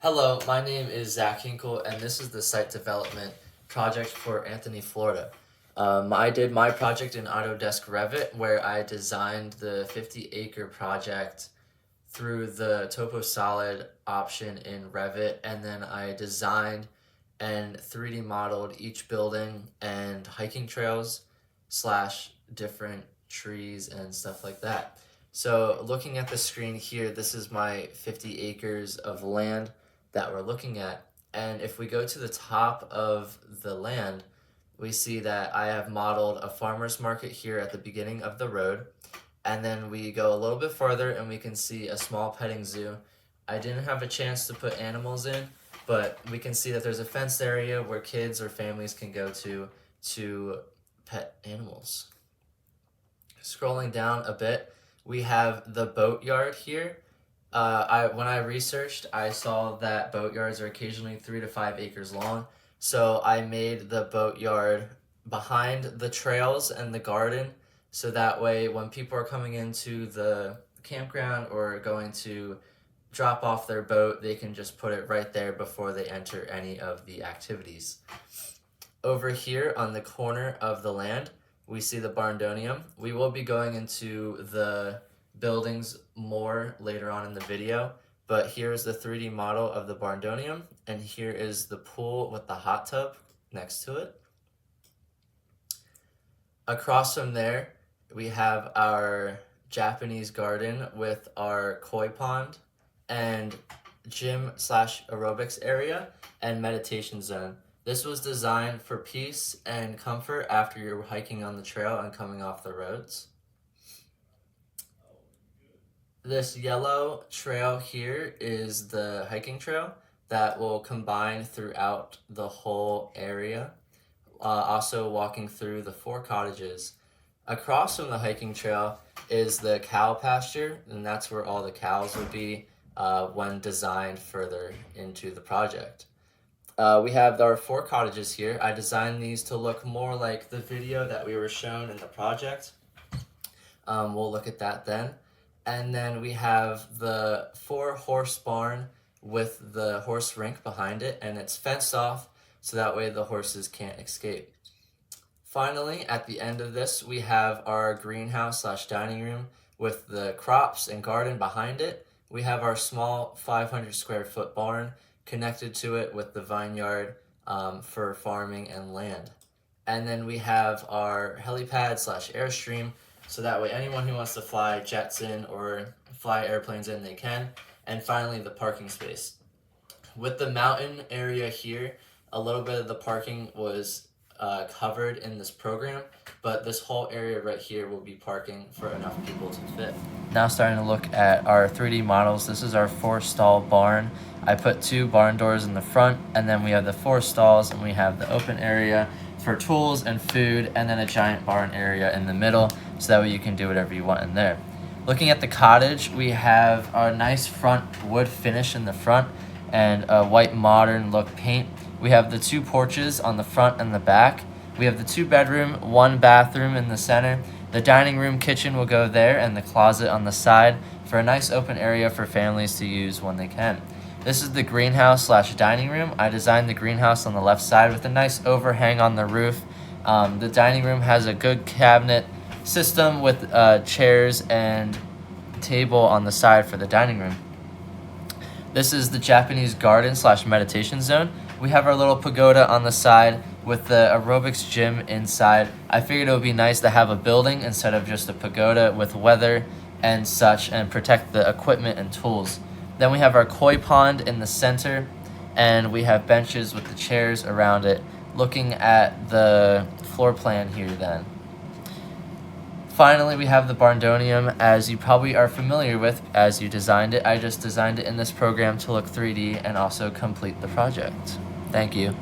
Hello, my name is Zach Hinkel, and this is the site development project for Anthony, Florida. I did my project in Autodesk Revit, where I designed the 50-acre project through the Topo Solid option in Revit, and then I designed and 3D modeled each building and hiking trails / different trees and stuff like that. So looking at the screen here, this is my 50 acres of land that we're looking at. And if we go to the top of the land, we see that I have modeled a farmer's market here at the beginning of the road. And then we go a little bit further and we can see a small petting zoo. I didn't have a chance to put animals in, but we can see that there's a fenced area where kids or families can go to pet animals. Scrolling down a bit, we have the boat yard here. When I researched, I saw that boat yards are occasionally 3 to 5 acres long. So I made the boat yard behind the trails and the garden. So that way when people are coming into the campground or going to drop off their boat, they can just put it right there before they enter any of the activities. Over here on the corner of the land, we see the barndonium. We will be going into the buildings more later on in the video, but here is the 3D model of the barndonium, and here is the pool with the hot tub next to it. Across from there, we have our Japanese garden with our koi pond and gym / aerobics area and meditation zone. This was designed for peace and comfort after you're hiking on the trail and coming off the roads. This yellow trail here is the hiking trail that will combine throughout the whole area. Also walking through the 4 cottages. Across from the hiking trail is the cow pasture, and that's where all the cows would be when designed further into the project. We have our 4 cottages here. I designed these to look more like the video that we were shown in the project. We'll look at that then. And then we have the 4-horse barn with the horse rink behind it, and it's fenced off so that way the horses can't escape. Finally, at the end of this, we have our greenhouse / dining room with the crops and garden behind it. We have our small 500 square foot barn connected to it with the vineyard for farming and land. And then we have our helipad / airstream, so that way anyone who wants to fly jets in or fly airplanes in, they can. And finally, the parking space. With the mountain area here, a little bit of the parking was covered in this program, but this whole area right here will be parking for enough people to fit. Now starting to look at our 3D models. This is our 4-stall barn. I put 2 barn doors in the front, and then we have the 4 stalls, and we have the open area for tools and food, and then a giant barn area in the middle, so that way you can do whatever you want in there. Looking at the cottage, we have a nice front wood finish in the front and a white modern look paint. We have the 2 porches on the front and the back. We have the 2-bedroom, 1 bathroom in the center. The dining room kitchen will go there, and the closet on the side for a nice open area for families to use when they can. This is the greenhouse / dining room. I designed the greenhouse on the left side with a nice overhang on the roof. The dining room has a good cabinet system with chairs and table on the side for the dining room. This is the Japanese garden / meditation zone. We have our little pagoda on the side with the aerobics gym inside. I figured it would be nice to have a building instead of just a pagoda with weather and such, and protect the equipment and tools. Then we have our koi pond in the center, and we have benches with the chairs around it. Looking at the floor plan here then. Finally, we have the barndonium, as you probably are familiar with as you designed it. I just designed it in this program to look 3D and also complete the project. Thank you.